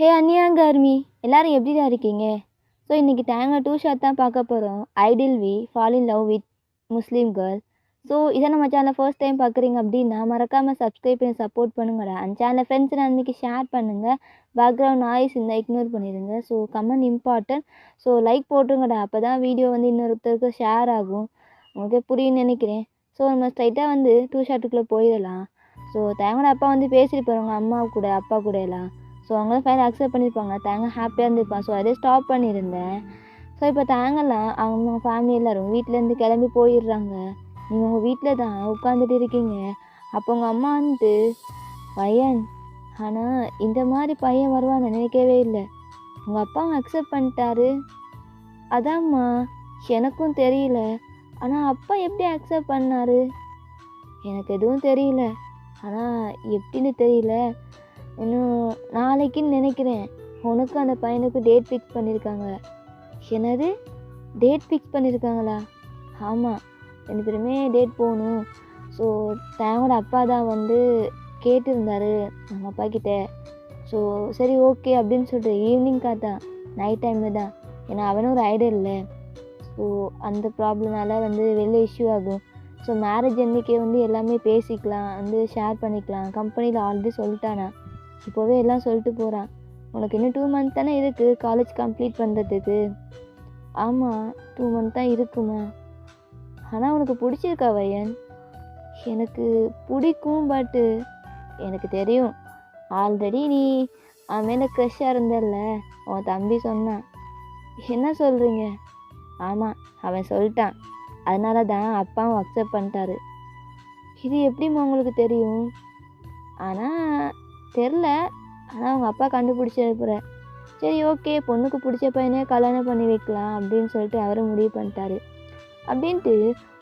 ஹே அன்னியா கர்மி எல்லாரும் எப்படிடா இருக்கீங்க? ஸோ இன்றைக்கி தேங்காய் டூ ஷாட் தான் பார்க்க போகிறோம். ஐடில் we fall in love with Muslim girl. So இதை நம்ம சேனலை ஃபர்ஸ்ட் டைம் பார்க்குறீங்க அப்படின்னா மறக்காமல் சப்ஸ்கிரைப் பண்ணி சப்போர்ட் பண்ணுங்கடா. அந்த சேனலை ஃப்ரெண்ட்ஸ் அன்றைக்கி ஷேர் பண்ணுங்கள். பேக்ரவுண்ட் நாய்ஸ் இருந்தால் இக்னோர் பண்ணிடுங்க. So comment important. So like போட்டுருங்கடா, அப்போ தான் வீடியோ இன்னொருத்தருக்கு ஷேர் ஆகும். உங்களுக்கு புரியுன்னு நினைக்கிறேன். ஸோ நம்ம ஸ்ட்ரைட்டாக டூ ஷாட்டுக்குள்ளே போயிடலாம். ஸோ தேங்காய் அப்பா பேசிட்டு அவங்க அம்மா கூட அப்பா கூட எல்லாம். ஸோ அவங்களும் ஃபைல் அக்செப்ட் பண்ணியிருப்பாங்க. தேங்காய் ஹாப்பியாக இருந்திருப்பான். ஸோ அதே ஸ்டாப் பண்ணியிருந்தேன். ஸோ இப்போ தேங்கெல்லாம் அவங்க ஃபேமிலி எல்லோரும் வீட்டிலேருந்து கிளம்பி போயிடுறாங்க. நீங்கள் உங்கள் வீட்டில் தான் உட்காந்துட்டு இருக்கீங்க. அப்போ உங்கள் அம்மா பையன், ஆனால் இந்த மாதிரி பையன் வருவான்னு நினைக்கவே இல்லை. உங்கள் அப்பா அக்செப்ட் பண்ணிட்டாரு. அதாம்மா எனக்கும் தெரியல. ஆனால் அப்பா எப்படி அக்செப்ட் பண்ணார் எனக்கு எதுவும் தெரியல. ஆனால் எப்படின்னு தெரியல. இன்னும் நாளைக்குன்னு நினைக்கிறேன் உனக்கு அந்த பையனுக்கு டேட் ஃபிக்ஸ் பண்ணியிருக்காங்க. என்னது, டேட் ஃபிக்ஸ் பண்ணியிருக்காங்களா? ஆமாம், 2 பேருமே டேட் போகணும். ஸோ தேவோட அப்பா தான் கேட்டிருந்தாரு நம்ம அப்பா கிட்டே. ஸோ சரி ஓகே அப்படின்னு சொல்லிட்டு ஈவினிங் தான், நைட் டைமில் தான். ஏன்னா அவனும் ஒரு ஐடியா இல்லை. ஸோ அந்த ப்ராப்ளம்னால வெளில இஷ்யூ ஆகும். ஸோ மேரேஜ் அன்றைக்கே எல்லாமே பேசிக்கலாம், ஷேர் பண்ணிக்கலாம். கம்பெனியில் ஆல்ரெடி சொல்லிட்டானா, இப்போவே எல்லாம் சொல்லிட்டு போகிறான். உனக்கு இன்னும் 2 மந்த் தானே இருக்குது காலேஜ் கம்ப்ளீட் பண்ணுறதுக்கு. ஆமாம் 2 மந்த் தான் இருக்குமா. ஆனால் உனக்கு பிடிச்சிருக்கா வையன்? எனக்கு பிடிக்கும், பட்டு எனக்கு தெரியும் ஆல்ரெடி நீ அவன் மேலே க்ரஷ்ஷாக இருந்தல்ல. உன் தம்பி சொன்னான். என்ன சொல்கிறீங்க? ஆமாம் அவன் சொல்லிட்டான். அதனால தான் அப்பாவும் அக்செப்ட் பண்ணிட்டாரு. இது எப்படிம்மா உங்களுக்கு தெரியும்? ஆனால் தெரில, ஆனால் அவங்க அப்பா கண்டுபிடிச்சிருப்புற. சரி ஓகே, பொண்ணுக்கு பிடிச்ச பையனே கல்யாணம் பண்ணி வைக்கலாம் அப்படின்னு சொல்லிட்டு அவரை முடிவு பண்ணிட்டாரு. அப்படின்ட்டு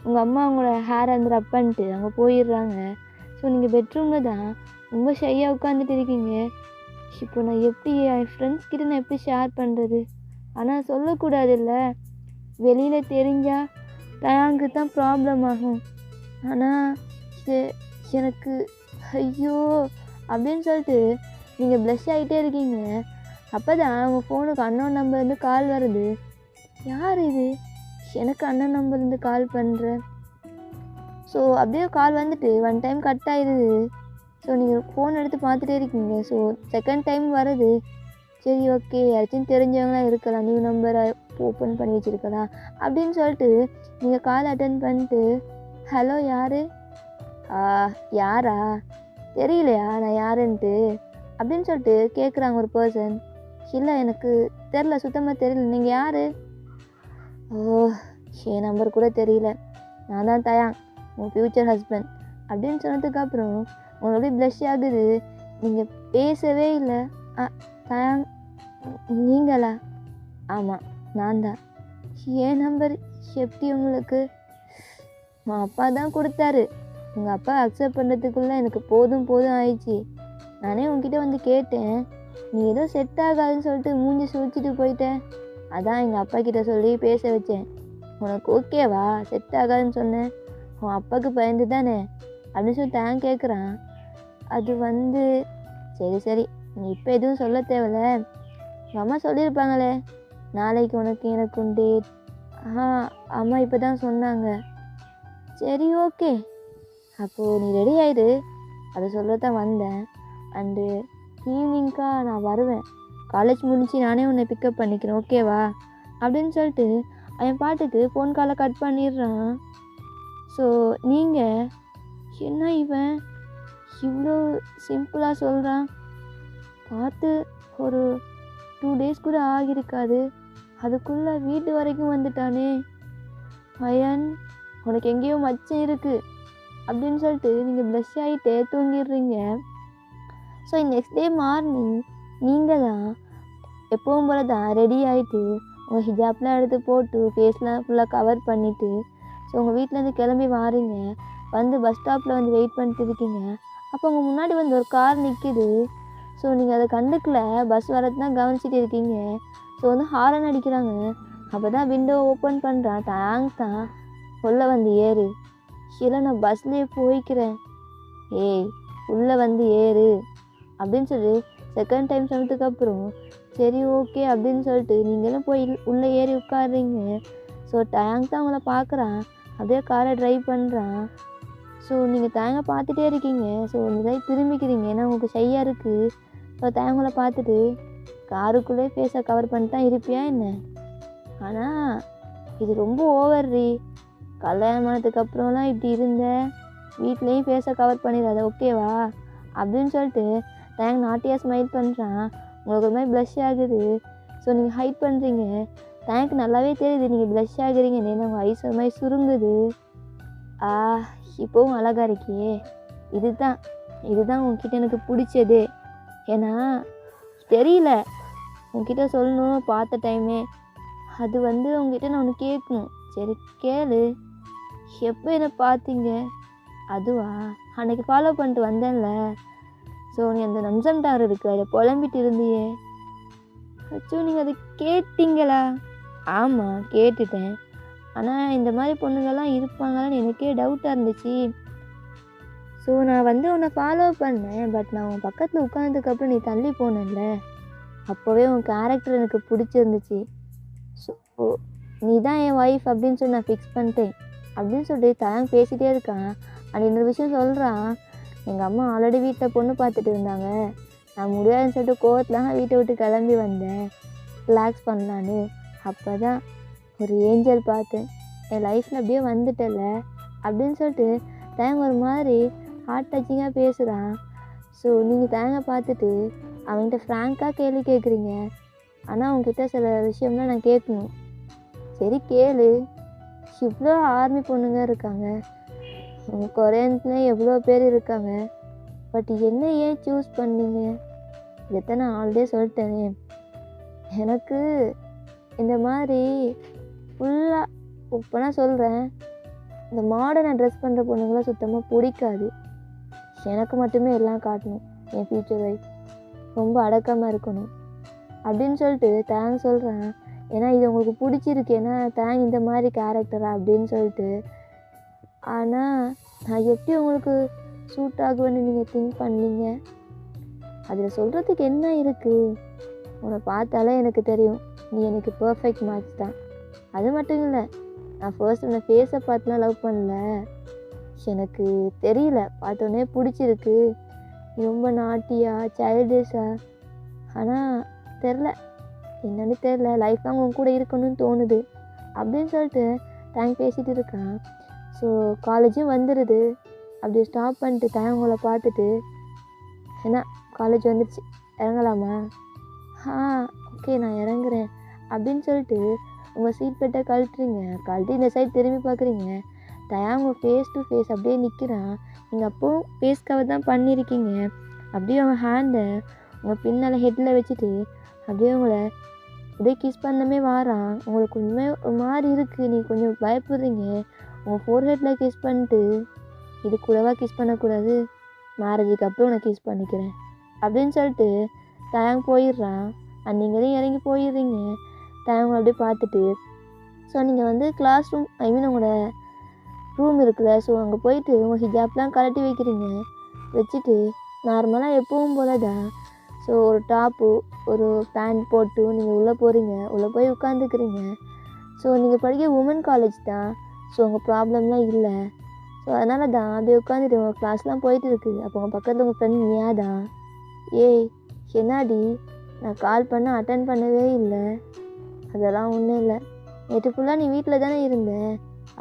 உங்கள் அம்மா அவங்களோட ஹேர் ரப் பண்ணிட்டு அங்கே போயிடுறாங்க. ஸோ நீங்கள் பெட்ரூமில் தான் ரொம்ப ஷையாக உட்காந்துட்டு இருக்கீங்க. இப்போ நான் எப்படி என் ஃப்ரெண்ட்ஸ் கிட்ட நான் எப்படி ஷேர் பண்ணுறது? ஆனால் சொல்லக்கூடாது இல்லை, வெளியில் தெரிஞ்சால் டேங்கு தான் ப்ராப்ளம் ஆகும். ஆனால் எனக்கு ஐயோ அப்படின்னு சொல்லிட்டு நீங்கள் ப்ளஷ் ஆகிட்டே இருக்கீங்க. அப்போ தான் உங்கள் ஃபோனுக்கு அன்னோன் நம்பர்லேருந்து கால் வருது. யார் இது? எனக்கு அன்னோன் நம்பர்லேருந்து கால் பண்ணுறேன். ஸோ அப்படியே கால் 1 டைம் கட் ஆயிடுது. ஸோ நீங்கள் ஃபோன் எடுத்து பார்த்துட்டே இருக்கீங்க. ஸோ செகண்ட் டைம் வருது. சரி ஓகே, யாராச்சும் தெரிஞ்சவங்களாம் இருக்கலாம், நியூ நம்பரை ஓப்பன் பண்ணி வச்சுருக்கலாம் அப்படின்னு சொல்லிட்டு நீங்கள் கால் அட்டன் பண்ணிட்டு, ஹலோ யார்? யாரா தெரியலையா நான் யாருன்ட்டு அப்படின்னு சொல்லிட்டு கேட்குறாங்க ஒரு பர்சன். இல்லை எனக்கு தெரில, சுத்தமாக தெரியல, நீங்கள் யார்? ஓ, என் நம்பர் கூட தெரியல. நான் தான் தயாங், உங்கள் ஃப்யூச்சர் ஹஸ்பண்ட் அப்படின்னு சொன்னதுக்கப்புறம் உங்களுக்கு அப்படியே ப்ளஷ் ஆகுது. நீங்கள் பேசவே இல்லை. தயாங் நீங்களா? ஆமாம் நான் தான். என் நம்பர் எப்படி உங்களுக்கு? உன் அப்பா தான் கொடுத்தாரு. உங்கள் அப்பா அக்செப்ட் பண்ணுறதுக்குள்ளே எனக்கு போதும் ஆயிடுச்சு. நானே உங்ககிட்ட கேட்டேன், நீ ஏதோ செட் ஆகாதுன்னு சொல்லிட்டு மூஞ்சி சுழிச்சிட்டு போயிட்டேன். அதான் எங்கள் அப்பா கிட்ட சொல்லி பேச வச்சேன். உனக்கு ஓகேவா செட் ஆகாதுன்னு சொன்னேன்? உன் அப்பாவுக்கு பயந்து தானே அப்படின்னு சொல்லி தேங்க் கேட்குறான். அது சரி நீ இப்போ எதுவும் சொல்ல தேவையில்ல. உங்கள் அம்மா சொல்லியிருப்பாங்களே நாளைக்கு உனக்கு எனக்கும் டேட். அம்மா இப்போ தான் சொன்னாங்க. சரி ஓகே, அப்போது நீ ரெடி ஆயிடு, அதை சொல்லத்தான் வந்தேன். அண்டு ஈவினிங்காக நான் வருவேன். காலேஜ் முடிஞ்சு நானே உன்னை பிக்கப் பண்ணிக்கிறேன், ஓகேவா அப்படின்னு சொல்லிட்டு அவன் பாட்டுக்கு ஃபோன் காலை கட் பண்ணிடுறான். ஸோ நீங்கள் என்ன இவன் இவ்வளோ சிம்பிளாக சொல்கிறான்? பார்த்து ஒரு 2 டேஸ் கூட ஆகியிருக்காது, அதுக்குள்ளே வீட்டு வரைக்கும் வந்துட்டானே. அயன் உனக்கு எங்கேயோ மச்சம் இருக்குது அப்படின்னு சொல்லிட்டு நீங்கள் ப்ளஷ் ஆகிட்டே தூங்கிடுறீங்க. ஸோ நெக்ஸ்ட் டே மார்னிங் நீங்கள் தான் எப்பவும் போல தான் ரெடி ஆகிட்டு உங்கள் ஹிஜாப்லாம் எடுத்து போட்டு ஃபேஸ்லாம் ஃபுல்லாக கவர் பண்ணிவிட்டு ஸோ உங்கள் வீட்டிலேருந்து கிளம்பி வாரீங்க. பஸ் ஸ்டாப்பில் வெயிட் பண்ணிட்டு இருக்கீங்க. அப்போ உங்கள் முன்னாடி ஒரு கார் நிற்கிது. ஸோ நீங்கள் அதை கண்டுக்கல, பஸ் வரது தான் கவனிச்சிட்டு இருக்கீங்க. ஸோ ஹாரன் அடிக்கிறாங்க. அப்போ தான் விண்டோ ஓப்பன் பண்ணுறான். டேங்க் தான் உள்ளே ஏறு. இல்லை நான் பஸ்லேயே போய்க்கிறேன். ஏய் உள்ளே ஏறு அப்படின்னு சொல்லி செகண்ட் டைம் சொன்னதுக்கப்புறம் சரி ஓகே அப்படின்னு சொல்லிட்டு நீங்களும் போய் உள்ளே ஏறி உட்காடுறீங்க. ஸோ டேங்க் தான் உங்களை பார்க்குறான், அப்படியே காரை ட்ரைவ் பண்ணுறான். ஸோ நீங்கள் தேங்கை பார்த்துட்டே இருக்கீங்க. ஸோ நீங்கள் திரும்பிக்கிறீங்க, ஏன்னா உங்களுக்கு ஷையாக இருக்குது. ஸோ தேங்களை பார்த்துட்டு காருக்குள்ளே ஃபேஸை கவர் பண்ணிட்டு தான் இருப்பியா என்ன? ஆனால் இது ரொம்ப ஓவர்ரி. கல்யாணம் ஆனதுக்கப்புறம்லாம் இப்படி இருந்த, வீட்லேயும் ஃபேஸை கவர் பண்ணிடாத ஓகேவா அப்படின்னு சொல்லிட்டு தேங்க் நாட்டியாக ஸ்மைல் பண்ணுறான். உங்களுக்கு ஒரு மாதிரி ப்ளஷ் ஆகுது. ஸோ நீங்கள் ஹைட் பண்ணுறீங்க. தேங்க் நல்லாவே தெரியுது நீங்கள் ப்ளஷ் ஆகுறீங்கன்னு. உங்கள் ஐஸ் ஒரு மாதிரி சுருங்குது. இப்போவும் அழகாக இருக்கியே, இதுதான் உங்ககிட்ட எனக்கு பிடிச்சது. ஏன்னா தெரியல உங்ககிட்ட சொல்லணும் பார்த்த டைமே. அது உங்ககிட்ட நான் ஒன்று கேட்கணும். சரி கேளு. எப்போ என்னை பார்த்தீங்க? அதுவா, அன்னைக்கு ஃபாலோ பண்ணிட்டு வந்தேன்ல. ஸோ நீ அந்த நம்சம் டார் இருக்குது, அதை புலம்பிட்டு இருந்தியே. அச்சோ நீங்கள் அதை கேட்டீங்களா? ஆமாம் கேட்டுட்டேன். ஆனால் இந்த மாதிரி பொண்ணுங்கள்லாம் இருப்பாங்களான்னு எனக்கே டவுட்டாக இருந்துச்சு. ஸோ நான் உன்னை ஃபாலோ பண்ணேன். பட் நான் உன் பக்கத்தில் உட்காந்ததுக்கப்புறம் நீ தள்ளி போனேன்ல, அப்போவே உன் கேரக்டர் எனக்கு பிடிச்சிருந்துச்சு. ஸோ நீ தான் என் ஒய்ஃப் அப்படின்னு சொல்லி நான் ஃபிக்ஸ் பண்ணிட்டேன் அப்படின்னு சொல்லிட்டு தயாங் பேசிகிட்டே இருக்கான். அது இன்னொரு விஷயம் சொல்கிறான். எங்கள் அம்மா ஆல்ரெடி வீட்டில் பொண்ணு பார்த்துட்டு இருந்தாங்க. நான் முடியாதுன்னு சொல்லிட்டு கோவத்தில் வீட்டை விட்டு கிளம்பி வந்தேன் ரிலாக்ஸ் பண்ணலான்னு. அப்போ தான் ஒரு ஏஞ்சல் பார்த்தேன். என் லைஃப்பில் அப்படியே வந்துட்டல அப்படின்னு சொல்லிட்டு தேங்க ஒரு மாதிரி ஹார்ட் டச்சிங்காக பேசுகிறான். ஸோ நீங்கள் தேங்க பார்த்துட்டு அவன்கிட்ட ஃப்ராங்காக கேள்வி கேட்குறீங்க. ஆனால் அவங்ககிட்ட சில விஷயம்லாம் நான் கேட்கணும். சரி கேளு. இவ்வளோ ஆர்மி பொண்ணுங்க இருக்காங்க, கொரியன்ஸ்லேயும் எவ்வளோ பேர் இருக்காங்க, பட் என்ன ஏன் சூஸ் பண்ணீங்க? இதைத்தான் நான் ஆல்ரெடி சொல்லிட்டேனே. எனக்கு இந்த மாதிரி ஃபுல்லாக இப்போ நான் சொல்கிறேன், இந்த மாடர்னாக ட்ரெஸ் பண்ணுற பொண்ணுங்களாம் சுத்தமாக பிடிக்காது. எனக்கு மட்டுமே எல்லாம் காட்டணும். என் ஃப்யூச்சர் ஒய்ஃப் ரொம்ப அடக்கமாக இருக்கணும் அப்படின்னு சொல்லிட்டு தேங்க் சொல்கிறேன். ஏன்னா இது உங்களுக்கு பிடிச்சிருக்கு, ஏன்னா தேங்க் இந்த மாதிரி கேரக்டரா அப்படின்னு சொல்லிட்டு. ஆனால் நான் எப்படி உங்களுக்கு சூட் ஆகுவேன்னு நீங்கள் திங்க் பண்ணீங்க? அதில் சொல்கிறதுக்கு என்ன இருக்குது? உன்னை பார்த்தாலே எனக்கு தெரியும் நீ எனக்கு பர்ஃபெக்ட் மேட்ச் தான். அது மட்டும் இல்லை, நான் ஃபர்ஸ்ட் உன்னை ஃபேஸை பார்த்துலாம் லவ் பண்ணல. எனக்கு தெரியல, பார்த்தோன்னே பிடிச்சிருக்கு. ரொம்ப நாட்டியா சைல்டிஷா, ஆனால் தெரில என்னன்னு தெரில, லைஃப் லாங் உன் கூட இருக்கணும்னு தோணுது அப்படின்னு சொல்லிட்டு தேங்க் பேசிகிட்டு இருக்கான். ஸோ காலேஜும் வந்துடுது. அப்படி ஸ்டாப் பண்ணிட்டு தேங்க் உங்களை பார்த்துட்டு, ஏன்னா காலேஜ் வந்துடுச்சு இறங்கலாமா? ஓகே நான் இறங்குறேன் அப்படின்னு சொல்லிட்டு உங்கள் சீட் பெட்டை கழட்டுறீங்க. கழட்டி இந்த சைட் திரும்பி பார்க்குறீங்க. தயாங்க ஃபேஸ் டு ஃபேஸ் அப்படியே நிற்கிறான். நீங்கள் அப்போது ஃபேஸ் கவர் தான் பண்ணியிருக்கீங்க. அப்படியே அவன் ஹேண்டை உங்கள் பின்னால் ஹெட்டில் வச்சுட்டு அப்படியே உங்களை அப்படியே கிஸ் பண்ணமே வாரான். உங்களுக்கு கொஞ்சமே ஒரு மாதிரி இருக்குது, நீங்கள் கொஞ்சம் பயப்படுறீங்க. உங்கள் ஃபோர்ஹெட்டில் கிஸ் பண்ணிட்டு, இது கூடவா கிஸ் பண்ணக்கூடாது, மேரேஜுக்கு அப்புறம் உன்னை கிஸ் பண்ணிக்கிறேன் அப்படின்னு சொல்லிட்டு தயாங் போயிடுறான். நீங்களும் இறங்கி போயிடுறீங்க. தயாங்க அப்படியே பார்த்துட்டு, ஸோ நீங்கள் கிளாஸ் ரூம் உங்களோட ரூம் இருக்குல்ல, ஸோ அங்கே போயிட்டு உங்கள் ஹிஜாப்லாம் கழட்டி வைக்கிறீங்க. வச்சுட்டு நார்மலாக எப்பவும் போல தான் ஸோ ஒரு டாப்பு ஒரு பேண்ட் போட்டு நீங்கள் உள்ளே போகிறீங்க. உள்ளே போய் உட்காந்துக்கிறீங்க. ஸோ நீங்கள் படிக்க உமன் காலேஜ் தான், ஸோ உங்கள் ப்ராப்ளம்லாம் இல்லை. ஸோ அதனால தான் அப்படியே உட்காந்துட்டு உங்கள் கிளாஸ்லாம் போயிட்டு இருக்குது. அப்போ உங்கள் பக்கத்தில் உங்கள் ஃப்ரெண்ட் நியா தான். ஏய் என்னாடி, நான் கால் பண்ண அட்டன் பண்ணவே இல்லை. அதெல்லாம் ஒன்றும் இல்லை, நேற்று ஃபுல்லாக நீ வீட்டில் தானே இருந்தேன்,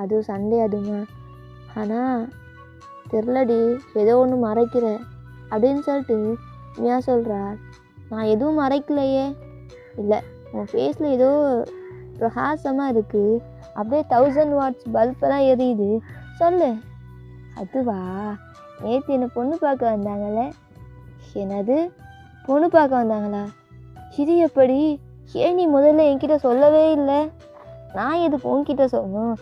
அதுவும் சண்டே அதுமா. ஆனால் தெரிலடி, ஏதோ ஒன்று மறைக்கிற அப்படின்னு சொல்லிட்டு மியா சொல்கிறா. நான் எதுவும் மறைக்கலையே. இல்லை, உன் ஃபேஸில் ஏதோ பிரகாசமாக இருக்குது, அப்படியே 1000 வாட்ஸ் பல்பெல்லாம் எரியுது, சொல்லு. அதுவா, நேற்று என்னை பொண்ணு பார்க்க வந்தாங்களே. என்னது, பொண்ணு பார்க்க வந்தாங்களா? இது எப்படி? ஏன் நீ முதல்ல என்கிட்ட சொல்லவே இல்லை? நான் எதுக்கு உன்கிட்ட சொல்லணும்?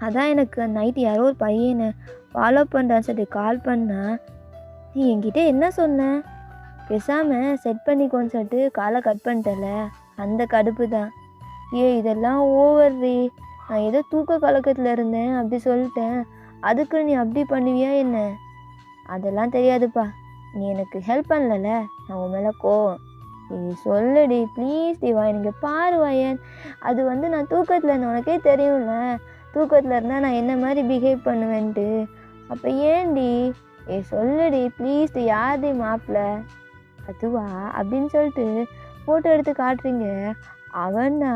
அதான் எனக்கு நைட்டு யாரோ ஒரு பையனை ஃபாலோ பண்ணுறான்னு சொல்லிட்டு கால் பண்ணா. நீ என்கிட்ட என்ன சொன்ன? பேசாமல் செட் பண்ணிக்கோன்னு சொல்லிட்டு காலை கட் பண்ணிட்டல, அந்த கடுப்பு தான். இதெல்லாம் ஓவர்ரி. நான் ஏதோ தூக்க கலக்கத்தில் இருந்தேன் அப்படி சொல்லிட்டேன், அதுக்கு நீ அப்படி பண்ணுவியா என்ன? அதெல்லாம் தெரியாதுப்பா, நீ எனக்கு ஹெல்ப் பண்ணலல, நான் உன் மேலே கோவம். நீ சொல்லுடி ப்ளீஸ் டி வாயன், இங்கே பாரு வாயன். அது வந்து நான் தூக்கத்தில் இருந்தேன், உனக்கே தெரியும்ல தூக்கத்தில் இருந்தால் நான் என்ன மாதிரி பிஹேவ் பண்ணுவேன்ட்டு. அப்போ ஏன்டி சொல்லுடி ப்ளீஸ் டி, யார்டி மாப்பிள்ள அதுவா அப்படின்னு சொல்லிட்டு ஃபோட்டோ எடுத்து காட்டுறீங்க. அவனா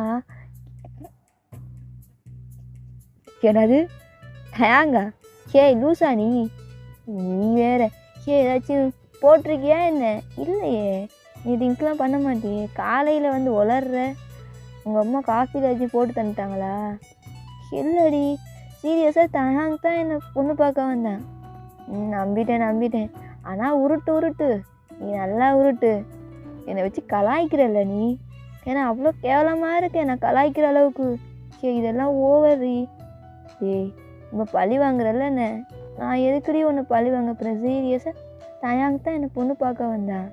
என்னது ஹேங்கா? லூசா நீ வேற ஏதாச்சும் போட்டிருக்கியா என்ன? இல்லையே, நீ திங்க்லாம் பண்ண மாட்டியே. காலையில் வந்து உளர்ற. உங்கள் அம்மா காஃபியில் ஏதாச்சும் போட்டு தந்துட்டாங்களா? இல்லடி, சீரியஸாக தயாங் தான் என்னை பொண்ணு பார்க்க வந்தேன். நம்பிட்டேன். ஆனால் உருட்டு நீ நல்லா உருட்டு. என்னை வச்சு கலாய்க்கிறல்ல நீ. ஏன்னா அவ்வளோ கேவலமாக இருக்கேன் நான் கலாய்க்கிற அளவுக்கு. இதெல்லாம் ஓவரி. நம்ம பழி வாங்குறல்ல என்ன? நான் எதுக்குடி ஒன்று பழி வாங்க போகிறேன்? சீரியஸாக தயாங் தான் என்னை பொண்ணு பார்க்க வந்தான்.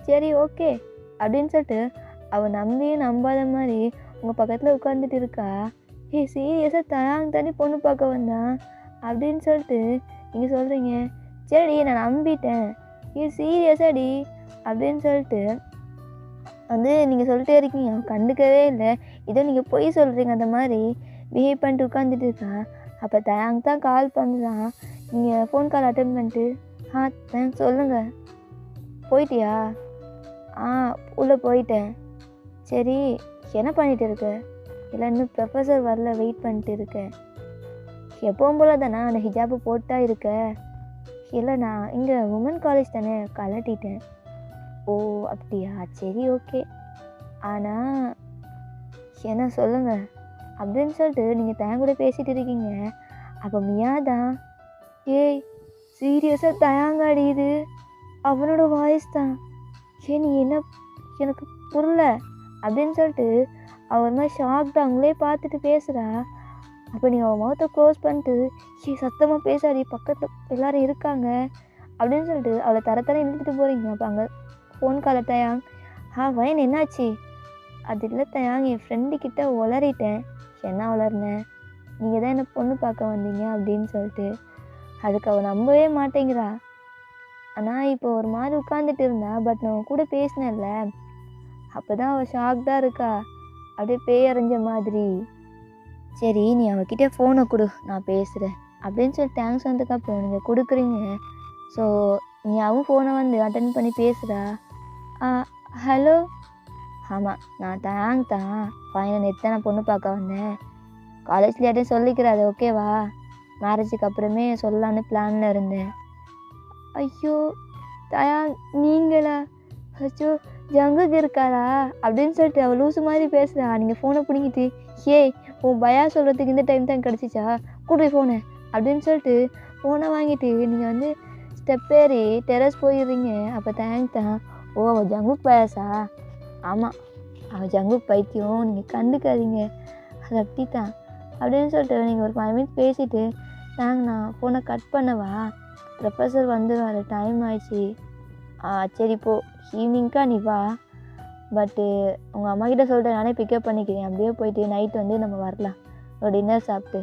சரி ஓகே அப்படின்னு சொல்லிட்டு அவள் நம்பியும் நம்பாத மாதிரி உங்கள் பக்கத்தில் உட்காந்துட்டு இருக்கா. சீரியஸாக தயாங் தானே பொண்ணு பார்க்க வந்தான் அப்படின்னு சொல்லிட்டு நீங்கள் சொல்கிறீங்க. சரிடி நான் நம்பிட்டேன், சீரியஸாடி அப்படின்னு சொல்லிட்டு வந்து நீங்கள் சொல்லிட்டே இருக்கீங்க. கண்டுக்கவே இல்லை. இதோ நீங்கள் பொய் சொல்கிறீங்க அந்த மாதிரி பிஹேவ் பண்ணிட்டு உட்காந்துட்டு இருக்கா. அப்போ தயாங் தான் கால் பண்ணலாம். நீங்கள் ஃபோன் கால் அட்டன் பண்ணிட்டு தேங்க்ஸ் சொல்லுங்கள். போயிட்டியா? உள்ளே போயிட்டேன். சரி என்ன பண்ணிகிட்டு இருக்க? இல்லை இன்னும் ப்ரொஃபஸர் வரல, வெயிட் பண்ணிட்டு இருக்கேன். எப்பவும் போல தானே அந்த ஹிஜாபு போட்டா இருக்க? இல்லை நான் இங்கே உமன் காலேஜ் தானே, கலட்டிட்டேன். ஓ அப்படியா, சரி ஓகே. ஆனால் என்ன சொல்லுங்கள் அப்படின்னு சொல்லிட்டு நீங்கள் தயாங் கூட பேசிகிட்டு இருக்கீங்க. அப்போ மியாதான் சீரியஸாக தயாங்காடி, இது அவனோட வாய்ஸ் தான். நீ என்ன எனக்கு புரியல அப்படின்னு சொல்லிட்டு அவர் மாதிரி ஷாக்டு அவங்களே பார்த்துட்டு பேசுகிறா. அப்போ நீங்கள் அவன் முகத்தை க்ளோஸ் பண்ணிட்டு சத்தமாக பேசாடி, பக்கத்தில் எல்லோரும் இருக்காங்க அப்படின்னு சொல்லிட்டு அவளை தரத்தர இழுத்துட்டு போகிறீங்க. அப்போ அங்கே ஃபோன் காலை தயாங். வயன் என்னாச்சு? அது இல்லை தயாங், என் ஃப்ரெண்டுக்கிட்ட உளறிட்டேன். என்ன உளர்னேன்? நீங்கள் தான் என்னை பொண்ணு பார்க்க வந்தீங்க அப்படின்னு சொல்லிட்டு. அதுக்கு அவள் நம்பவே மாட்டேங்கிறா. ஆனால் இப்போ ஒரு மாதிரி உட்காந்துட்டு இருந்தா. பட் நான் கூட பேசினேன்ல, அப்போ தான் அவள் ஷாக்டாக இருக்கா, அப்படியே பேயறிஞ்ச மாதிரி. சரி நீ அவகிட்ட ஃபோனை கொடு, நான் பேசுகிறேன் அப்படின்னு சொல்லி தேங்க்ஸ் வந்ததுக்கப்புறம் நீங்கள் கொடுக்குறீங்க. ஸோ நீ அவன் ஃபோனை வந்து அட்டன் பண்ணி பேசுகிறா. ஹலோ, ஆமாம் நான் தேங்க் தான். ஃபைனல் நேற்று நான் பொண்ணு பார்க்க வந்தேன். காலேஜ்ல யார்ட்டையும் சொல்லிக்கிறாது ஓகேவா? மேரேஜுக்கு அப்புறமே சொல்லலான்னு பிளானில் இருந்தேன். ஐயோ தயாங் நீங்களா? அச்சோ ஜங்குக்கு இருக்காரா அப்படின்னு சொல்லிட்டு அவள் லூசு மாதிரி பேசுகிறா. நீங்கள் ஃபோனை பிடிங்கிட்டு உன் பயா சொல்கிறதுக்கு இந்த டைம் தான் கிடச்சிச்சா, கூட்டி ஃபோனை அப்படின்னு சொல்லிட்டு ஃபோனை வாங்கிட்டு நீங்கள் வந்து ஸ்டெப் ஏறி டெரஸ் போயிடுறீங்க. அப்போ தேங்க் தான். அவள் ஜங்குக் பயாஸா? ஆமாம் அவள் ஜங்குக் பைத்தியம், நீங்கள் கண்டுக்காதீங்க, அது அப்படி தான் அப்படின்னு சொல்லிட்டு நீங்கள் ஒரு 5 minutes பேசிவிட்டு நான் ஃபோனை கட் பண்ணவா? ப்ரொஃபஸர் வந்துடுவார், டைம் ஆயிடுச்சு. சரி போ, ஈவினிங்க்கா நீ வா. பட்டு உங்கள் அம்மாக்கிட்ட சொல்லிட்டு நானே பிக்கப் பண்ணிக்கிறேன். அப்படியே போயிட்டு நைட் வந்து நம்ம வரலாம் ஒரு டின்னர் சாப்பிட்டு.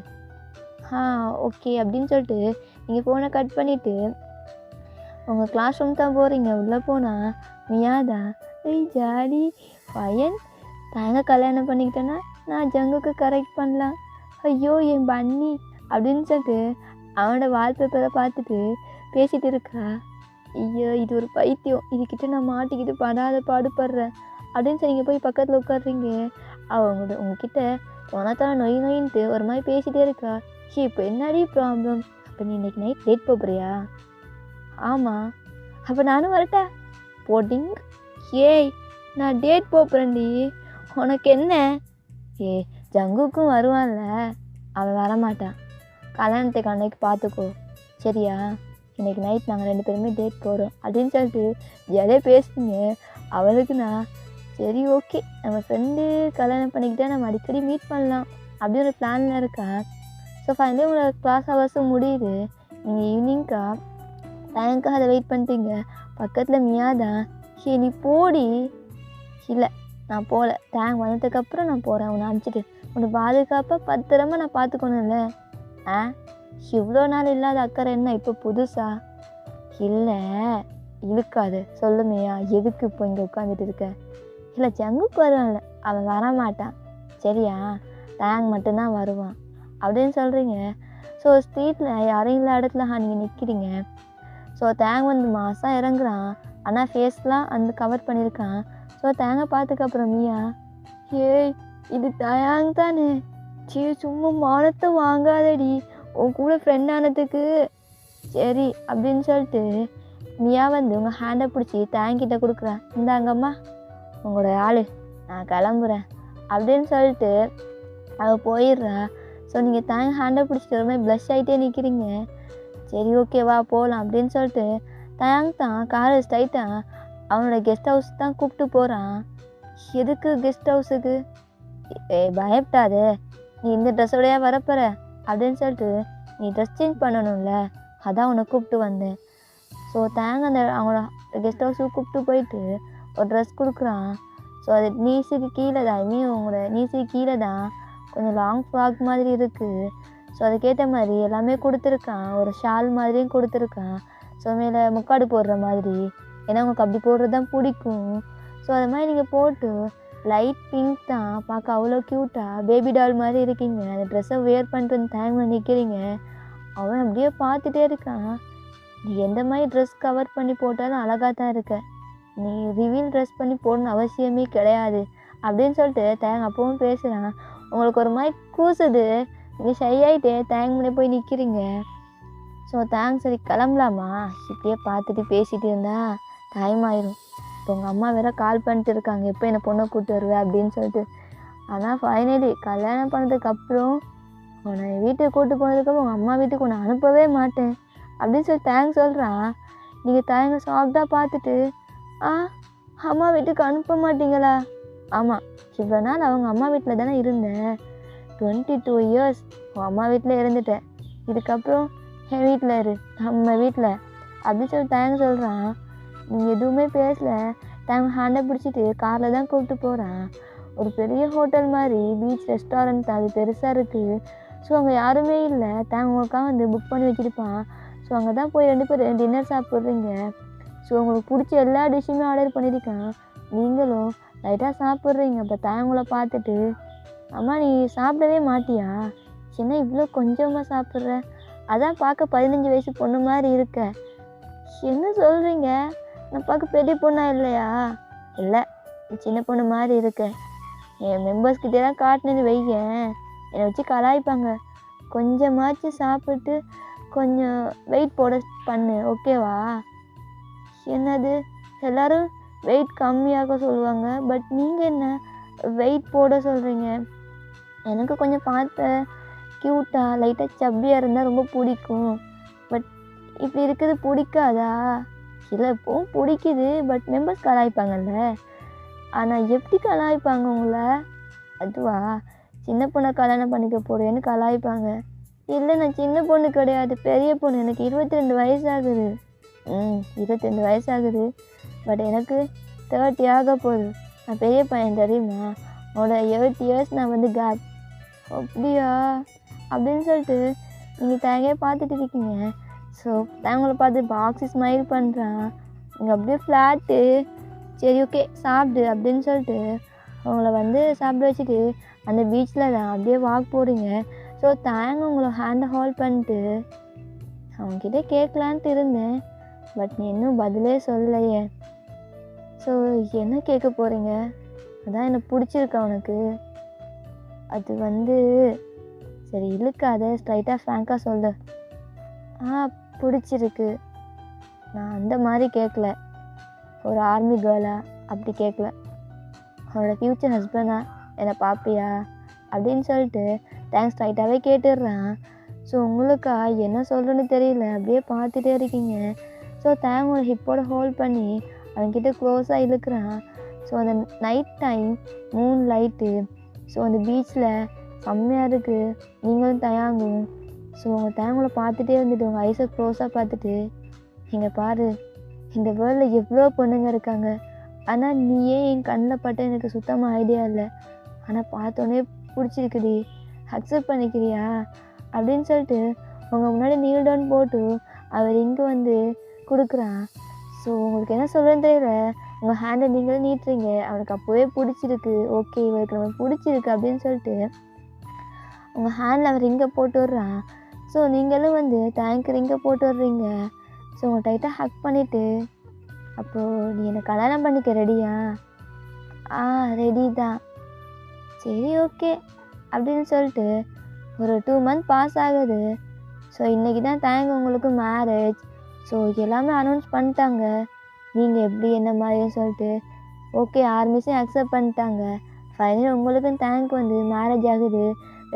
ஓகே அப்படின்னு சொல்லிட்டு நீங்கள் ஃபோனை கட் பண்ணிவிட்டு உங்கள் கிளாஸ் ரூம் தான் போகிறீங்க. உள்ளே போனால் மியாதா ஜாலி பையன் தாங்க கல்யாணம் பண்ணிக்கிட்டேன்னா நான் ஜங்குக்கு கரெக்ட் பண்ணலாம். ஐயோ என் பன்னி அப்படின்னு சொல்லிட்டு அவனோட வால்பேப்பரை பார்த்துட்டு பேசிகிட்டு இருக்கா. ஐயோ இது ஒரு பைத்தியம், இதுக்கிட்ட நான் மாட்டிக்கிட்டு படாத பாடுபடுறேன் அப்படின்னு சொல்லி நீங்கள் போய் பக்கத்தில் உட்காடுறீங்க. அவங்களோட உங்ககிட்ட உனத்தான நொயின்ட்டு ஒரு மாதிரி பேசிகிட்டே இருக்கா. இப்போ என்னடி ப்ராப்ளம்? அப்போ நீ இன்றைக்கி நைட் டேட் போகிறியா? ஆமாம். அப்போ நானும் வரட்டா? போட்டிங் நான் டேட் போகிறேன்டி. உனக்கு என்ன? ஜங்குக்கும் வருவான்ல, அவன் வரமாட்டான். கல்யாணத்துக்கு அன்னைக்கு பார்த்துக்கோ சரியா? இன்றைக்கி நைட் நாங்கள் 2 பேருமே டேட் போகிறோம் அப்படின்னு சொல்லிட்டு ஜாலியாக பேசுங்க. அவளுக்கு நான் சரி ஓகே நம்ம ஃப்ரெண்டு கல்யாணம் பண்ணிக்கிட்டா நம்ம அடிக்கடி மீட் பண்ணலாம் அப்படின்னு ஒரு பிளானில் இருக்கா. ஸோ ஃபைனலி உங்களோட கிளாஸ் ஹவர்ஸும் முடியுது. நீங்கள் ஈவினிங்க்கா டைமுக்காக அதை வெயிட் பண்ணிட்டீங்க. பக்கத்தில் மியாதான் நீ போடி. இல்லை நான் போகல, டேங்க் வந்ததுக்கப்புறம் நான் போகிறேன். உன்னை அனுப்பிச்சிட்டு உன்னை பாதுகாப்பாக பத்திரமா நான் பார்த்துக்கணும்ல. இவ்வளோ நாள் இல்லாத அக்கறை என்ன இப்போ புதுசா? இல்லை இழுக்காது சொல்லுமையா, எதுக்கு இப்போ இங்கே உட்காந்துட்டு இருக்க? இல்லை ஜங்குக்கு வருவான்ல, அவன் வரமாட்டான் சரியா, டேங் மட்டும்தான் வருவான் அப்படின்னு சொல்கிறீங்க. ஸோ ஸ்ட்ரீட்டில் யாரும் இல்லை இடத்துல நீங்கள் நிற்கிறீங்க. ஸோ டேங் வந்து மாதம் இறங்குறான், ஆனால் ஃபேஸ்லாம் அந்த கவர் பண்ணியிருக்கான். ஸோ டேங்கை பார்த்துக்கப்புறம் மியா, ஏய் இது டயாங் தானே, சும்மா மானத்தை வாங்காதடி, உன் கூட ஃப்ரெண்ட் ஆனதுக்கு சரி அப்படின்னு சொல்லிட்டு மியா வந்து உங்கள் ஹேண்டை பிடிச்சி டேங்கிட்ட கொடுக்குறேன். இந்தாங்கம்மா உங்களோட ஆள், நான் கிளம்புறேன் அப்படின்னு சொல்லிட்டு அவள் போயிடுறா. ஸோ நீங்கள் டேங் ஹேண்டை பிடிச்சிட்டு ரொம்ப ப்ளஷ் ஆகிட்டே நிற்கிறீங்க. சரி ஓகேவா போகலாம் அப்படின்னு சொல்லிட்டு டேங் தான் காரை ஸ்ட்ரைட்டாக அவனோட கெஸ்ட் ஹவுஸ் தான் கூப்பிட்டு போகிறான். எதுக்கு கெஸ்ட் ஹவுஸுக்கு? பயப்படாதே, நீ இந்த ட்ரெஸ்ஸோடையா வரப்போற அப்படின்னு சொல்லிட்டு நீ ட்ரெஸ் சேஞ்ச் பண்ணணும்ல, அதான் உன்னை கூப்பிட்டு வந்தேன். ஸோ டேங் அந்த அவங்களோட கெஸ்ட் ஹவுஸுக்கு கூப்பிட்டு போயிட்டு ஒரு ட்ரெஸ் கொடுக்குறான். ஸோ அது நீஸுக்கு கீழே தான், உங்களோட நீஸுக்கு கீழே தான் கொஞ்சம் லாங் ஃப்ராக் மாதிரி இருக்குது. ஸோ அதுக்கேற்ற மாதிரி எல்லாமே கொடுத்துருக்கான். ஒரு ஷால் மாதிரியும் கொடுத்துருக்கான். ஸோ மேலே முக்காடு போடுற மாதிரி, ஏன்னா உங்களுக்கு அப்படி போடுறது தான் பிடிக்கும். ஸோ அது மாதிரி நீங்கள் போட்டு லைட் பிங்க் தான், பார்க்க அவ்வளோ க்யூட்டாக பேபி டால் மாதிரி இருக்கீங்க. அந்த ட்ரெஸ்ஸை வேர் பண்ணிட்டு வந்து டைமில் நிற்கிறீங்க. அவன் அப்படியே பார்த்துட்டே இருக்கான். நீ எந்த மாதிரி ட்ரெஸ் கவர் பண்ணி போட்டாலும் அழகாக தான் இருக்க, நீ ரிவீல் ட்ரெஸ் பண்ணி போடணும்னு அவசியமே கிடையாது அப்படின்னு சொல்லிட்டு தேங் அப்பவும் பேசுகிறான். உங்களுக்கு ஒரு மாதிரி கூசுது, நீங்கள் ஷை ஆகிட்டே தேங் முன்னே போய் நிற்கிறீங்க. ஸோ தேங்க் சரி கிளம்பலாமா, இப்படியே பார்த்துட்டு பேசிகிட்டு இருந்தா டைம் ஆயிரும். இப்போ உங்கள் அம்மா வேறு கால் பண்ணிட்டு இருக்காங்க, எப்போ என்னை பொண்ணை கூப்பிட்டு வருவேன் அப்படின்னு சொல்லிட்டு. ஆனால் ஃபைனலி கல்யாணம் பண்ணதுக்கப்புறம் உன்னை வீட்டுக்கு கூப்பிட்டு போனதுக்கப்புறம் உங்கள் அம்மா வீட்டுக்கு உன்னை அனுப்பவே மாட்டேன் அப்படின்னு சொல்லி தேங்க் சொல்கிறான். நீங்கள் தேங்க சாஃப்டாக பார்த்துட்டு, அம்மா வீட்டுக்கு அனுப்ப மாட்டீங்களா? ஆமாம், இவ்வளோ நாள் அவங்க அம்மா வீட்டில் தானே இருந்தேன், 22 இயர்ஸ் உங்கள் அம்மா வீட்டில் இருந்துட்டேன், இதுக்கப்புறம் என் வீட்டில் இரு, நம்ம வீட்டில் அப்படின்னு சொல்லி தேங்க சொல்கிறான். நீங்கள் எதுவுமே பேசலை. தேங்க ஹேண்டை பிடிச்சிட்டு காரில் தான் கூப்பிட்டு போகிறான். ஒரு பெரிய ஹோட்டல் மாதிரி பீச் ரெஸ்டாரண்ட், அது பெருசாக இருக்குது. ஸோ அங்கே யாருமே இல்லை. தேங்க உங்களுக்காக வந்து புக் பண்ணி வச்சுருப்பான். ஸோ அங்கே தான் போய் 2 பேர் டின்னர் சாப்பிட்றீங்க. ஸோ உங்களுக்கு பிடிச்ச எல்லா டிஷ்ஷுமே ஆர்டர் பண்ணியிருக்கான். நீங்களும் லைட்டாக சாப்பிட்றீங்க. அப்போ தேங்களை பார்த்துட்டு, அம்மா நீ சாப்பிடவே மாட்டியா, என்ன இவ்வளோ கொஞ்சமாக சாப்பிட்ற, அதான் பார்க்க 15 வயசு பொண்ணு மாதிரி இருக்க, என்ன சொல்கிறீங்க, நான் பார்க்க பெரிய பொண்ணா இல்லையா? இல்லை, சின்ன பொண்ணு மாதிரி இருக்கேன். என் மெம்பர்ஸ்கிட்டே தான் காட்டினது வைங்க, என்னை வச்சு கலாய்ப்பாங்க. கொஞ்சமாச்சும் சாப்பிட்டு கொஞ்சம் வெயிட் போட பண்ணு, ஓகேவா? என்னது, எல்லோரும் வெயிட் கம்மியாக சொல்லுவாங்க, பட் நீங்கள் என்ன வெயிட் போட சொல்கிறீங்க? எனக்கு கொஞ்சம் பார்த்த க்யூட்டாக லைட்டாக சப்பியாக இருந்தால் ரொம்ப பிடிக்கும். பட் இப்படி இருக்குது பிடிக்காதா? இல்லை இப்போவும் பிடிக்குது, பட் மெம்பர்ஸ் கலாய்ப்பாங்கல்ல. ஆனால் எப்படி கலாய்ப்பாங்க உங்களை? அதுவா, சின்ன பொண்ணை கல்யாணம் பண்ணிக்க போகிறேன்னு கலாய்ப்பாங்க. இல்லை நான் சின்ன பொண்ணு கிடையாது, பெரிய பொண்ணு, எனக்கு 22 வயசாகுது. 22 வயசாகுது, பட் எனக்கு 30 ஆக போகுது. நான் பெரிய பையன் தெரியுமா, அவனோட 8 இயர்ஸ் நான் வந்து கேப். அப்படியா அப்படின்னு சொல்லிட்டு நீங்கள் தேங்காய் பார்த்துட்டு இருக்கீங்க. ஸோ தேங்களை பார்த்து பாக்ஸு ஸ்மைல் பண்ணுறான். நீங்கள் அப்படியே ஃப்ளாட்டு, சரி ஓகே சாப்பிடு அப்படின்னு சொல்லிட்டு அவங்கள வந்து சாப்பிட வச்சுட்டு அந்த பீச்சில் தான் அப்படியே வாக் போகிறீங்க. ஸோ தேங்க உங்களை ஹேண்டை ஹோல்ட் பண்ணிட்டு, அவங்கக்கிட்ட கேட்கலான்ட்டு இருந்தேன், பட் நீ இன்னும் பதிலே சொல்லலையே. ஸோ என்ன கேட்க போகிறீங்க? அதான் எனக்கு பிடிச்சிருக்கா உனக்கு? அது வந்து சரி இழுக்காத, ஸ்ட்ரைட்டாக ஃப்ராங்காக சொல்லு. பிடிச்சிருக்கு. நான் அந்த மாதிரி கேட்கல, ஒரு ஆர்மி கேர்ளா அப்படி கேட்கல, அவனோட ஃப்யூச்சர் ஹஸ்பண்டா என்னை பார்ப்பியா அப்படின்னு சொல்லிட்டு தேங்க்ஸ் ஸ்ட்ரைட்டாகவே கேட்டுடுறான். ஸோ உங்களுக்கா என்ன சொல்கிறேன்னு தெரியல, அப்படியே பார்த்துட்டே இருக்கீங்க. ஸோ தேங்கோட ஹிப்போட ஹோல்ட் பண்ணி அவன்கிட்ட க்ளோஸாக இழுக்கிறான். ஸோ அந்த night time Moon light, so அந்த பீச்சில் செம்மையாக இருக்குது, நீங்களும் தயாங்கும். ஸோ உங்கள் தேங்களை பார்த்துட்டே இருந்துட்டு உங்கள் ஐஸை க்ளோஸாக பார்த்துட்டு, இங்கே பாரு, இந்த வேர்ல்டில் எவ்வளோ பொண்ணுங்க இருக்காங்க, ஆனால் நீயே என் கண்ணில் பட்ட எனக்கு சுத்தமாக ஐடியா இல்லை, ஆனால் பார்த்தோன்னே பிடிச்சிருக்குடி, அக்செப்ட் பண்ணிக்கிறியா அப்படின்னு சொல்லிட்டு உங்கள் முன்னாடி நீல் டவுன் போட்டு அவர் இங்கே வந்து குடுக்குறான். ஸோ உங்களுக்கு என்ன சொல்கிறேன்னு தெரியல. உங்கள் ஹேண்டை நீங்களும் நீட்டுறீங்க. அவனுக்கு அப்போவே பிடிச்சிருக்கு. ஓகே இவளுக்கு நம்ம பிடிச்சிருக்கு அப்படின்னு சொல்லிட்டு உங்கள் ஹேண்டில் அவன் ரிங்கை போட்டு விட்றான். ஸோ நீங்களும் வந்து தேங்க் ரிங்கை போட்டு விட்றீங்க. ஸோ உங்களை டைட்டாக ஹக் பண்ணிவிட்டு, அப்போது நீ என்னை கல்யாணம் பண்ணிக்க ரெடியா? ரெடி தான். சரி ஓகே அப்படின்னு சொல்லிட்டு ஒரு 2 மந்த் பாஸ் ஆகுது. ஸோ இன்றைக்கி தான் தேங்க் உங்களுக்கு மேரேஜ். ஸோ எல்லாமே அனௌன்ஸ் பண்ணிட்டாங்க. நீங்கள் எப்படி என்ன மாதிரின்னு சொல்லிட்டு ஓகே ஆர்மிஸையும் அக்செப்ட் பண்ணிட்டாங்க. ஃபைனலி உங்களுக்கும் தேங்க் வந்து மேரேஜ் ஆகுது.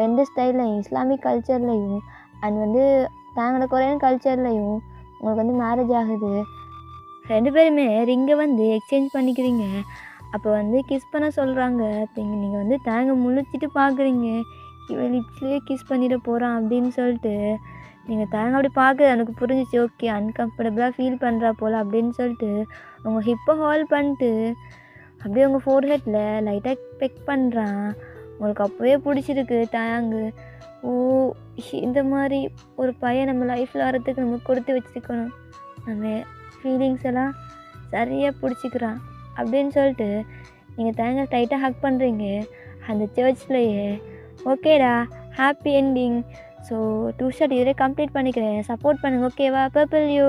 2 ஸ்டைல்லையும் இஸ்லாமிக் கல்ச்சர்லையும் அண்ட் வந்து தேங்கோட கொரியன் கல்ச்சர்லையும் உங்களுக்கு வந்து மேரேஜ் ஆகுது. 2 பேருமே ரிங்கை வந்து எக்ஸ்சேஞ்ச் பண்ணிக்கிறீங்க. அப்போ வந்து கிஸ் பண்ண சொல்கிறாங்க. நீங்கள் வந்து தேங்கை முழிச்சிட்டு பார்க்குறீங்க. இவன் லிப்ஸ்லேயே கிஸ் பண்ணிட போகிறான் அப்படின்னு சொல்லிட்டு நீங்கள் தேங்க அப்படி பார்க்குறது எனக்கு புரிஞ்சிச்சு. ஓகே அன்கம்ஃபர்டபுளாக ஃபீல் பண்ணுறா போல் அப்படின்னு சொல்லிட்டு உங்கள் ஹிப்பை ஹோல்ட் பண்ணிட்டு அப்படியே உங்கள் ஃபோர்ஹெட்டில் லைட்டாக பெக் பண்ணுறான். உங்களுக்கு அப்போவே பிடிச்சிருக்கு தேங்கு. இந்த மாதிரி ஒரு பையன் நம்ம லைஃப்பில் வரத்துக்கு நம்ம கொடுத்து வச்சுருக்கணும். அந்த ஃபீலிங்ஸ் எல்லாம் சரியாக பிடிச்சிக்கிறான் அப்படின்னு சொல்லிட்டு நீங்கள் தேங்க டைட்டாக ஹக் பண்ணுறீங்க அந்த சர்ச்லேயே. ஓகேடா ஹாப்பி என்டிங். ஸோ 2 ஷாட் இதே கம்ப்ளீட் பண்ணிக்கிறேன். சப்போர்ட் பண்ணுங்கள் ஓகேவா? Purple you.